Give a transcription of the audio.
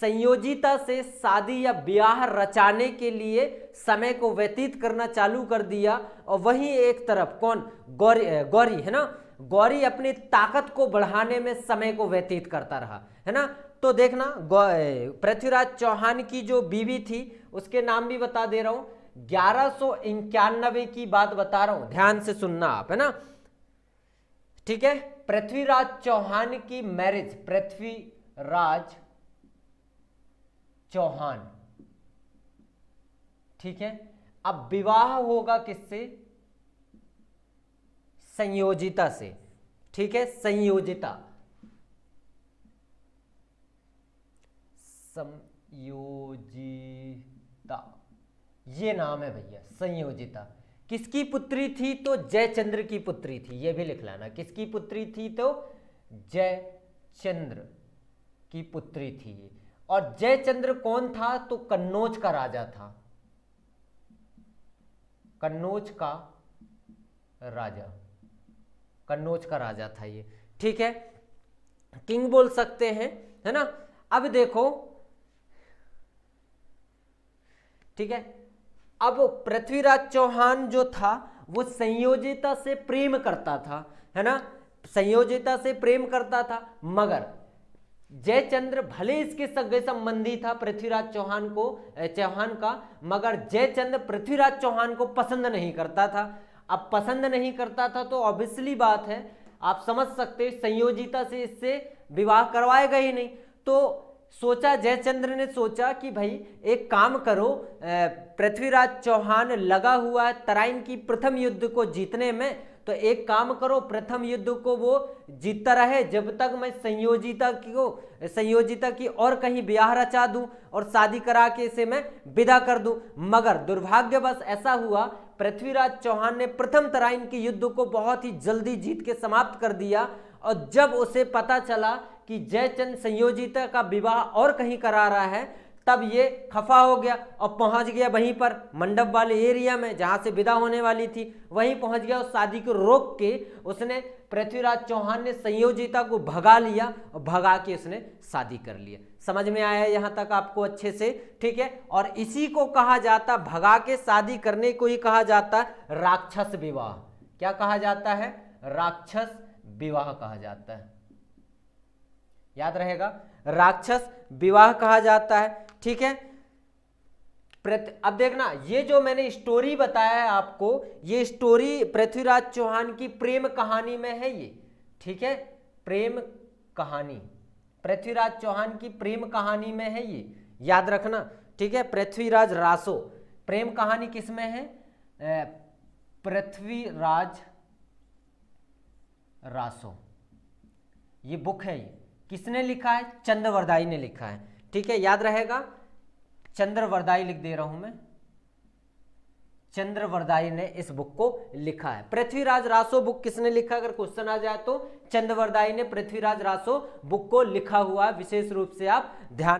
संयोजिता से शादी या ब्याह रचाने के लिए समय को व्यतीत करना चालू कर दिया, और वहीं एक तरफ कौन, गौरी है ना, गौरी अपनी ताकत को बढ़ाने में समय को व्यतीत करता रहा, है ना। तो देखना पृथ्वीराज चौहान की जो बीवी थी उसके नाम भी बता दे रहा हूं, 1191 की बात बता रहा हूं, ध्यान से सुनना आप, है ना, ठीक है। पृथ्वीराज चौहान की मैरिज, पृथ्वीराज चौहान, ठीक है। अब विवाह होगा किससे, संयोजिता से, ठीक है, संयोजिता, संयोजिता ये नाम है भैया, संयोजिता। किसकी पुत्री थी, तो जयचंद्र की पुत्री थी, ये भी लिख लेना, किसकी पुत्री थी, तो जयचंद्र की पुत्री थी। और जयचंद्र कौन था, तो कन्नौज का राजा था, कन्नौज का राजा, कन्नौज का राजा था ये, ठीक है, किंग बोल सकते हैं, है ना। अब देखो, ठीक है, अब पृथ्वीराज चौहान जो था वो संयोजिता से प्रेम करता था, है ना, संयोजिता से प्रेम करता था, मगर जयचंद्र भले इसके सगे संबंधी था पृथ्वीराज चौहान का, मगर जयचंद्र पृथ्वीराज चौहान को पसंद नहीं करता था। अब पसंद नहीं करता था तो ऑब्वियसली बात है, आप समझ सकते, संयोजिता से इससे विवाह करवाएगा ही नहीं। तो सोचा, जयचंद्र ने सोचा कि भाई एक काम करो, पृथ्वीराज चौहान लगा हुआ है तराइन की प्रथम युद्ध को जीतने में, तो एक काम करो, प्रथम युद्ध को वो जीतता रहे जब तक मैं संयोजिता की और कहीं ब्याह रचा दूं और शादी करा के इसे मैं विदा कर दूं। मगर दुर्भाग्यवश ऐसा हुआ, पृथ्वीराज चौहान ने प्रथम तराइन के युद्ध को बहुत ही जल्दी जीत के समाप्त कर दिया, और जब उसे पता चला कि जयचंद्र संयोजिता का विवाह और कहीं करा रहा है, तब ये खफा हो गया और पहुंच गया वहीं पर मंडप वाले एरिया में जहां से विदा होने वाली थी, वहीं पहुंच गया। उस शादी को रोक के उसने, पृथ्वीराज चौहान ने संयोजिता को भगा लिया और भगा के उसने शादी कर लिया। समझ में आया यहां तक आपको अच्छे से, ठीक है। और इसी को कहा जाता, भगा के शादी करने को ही कहा जाता राक्षस विवाह। क्या कहा जाता है, राक्षस विवाह कहा जाता है, याद रहेगा, राक्षस विवाह कहा जाता है, ठीक है। अब देखना, ये जो मैंने स्टोरी बताया है आपको, ये स्टोरी पृथ्वीराज चौहान की प्रेम कहानी में है ये, ठीक है, प्रेम कहानी पृथ्वीराज चौहान की प्रेम कहानी में है ये, याद रखना, ठीक है। पृथ्वीराज रासो, प्रेम कहानी किसमें है, पृथ्वीराज रासो, ये बुक है, ये किसने लिखा है, चंद्रवरदाई ने लिखा है, ठीक है, याद रहेगा, चंद्रवरदाई लिख दे रहा हूं मैं, चंद्रवरदाई ने इस बुक को लिखा है। पृथ्वीराज रासो बुक किसने लिखा, अगर क्वेश्चन आ जाए तो चंद्रवरदाई ने पृथ्वीराज रासो बुक को लिखा हुआ है, विशेष रूप से आप ध्यान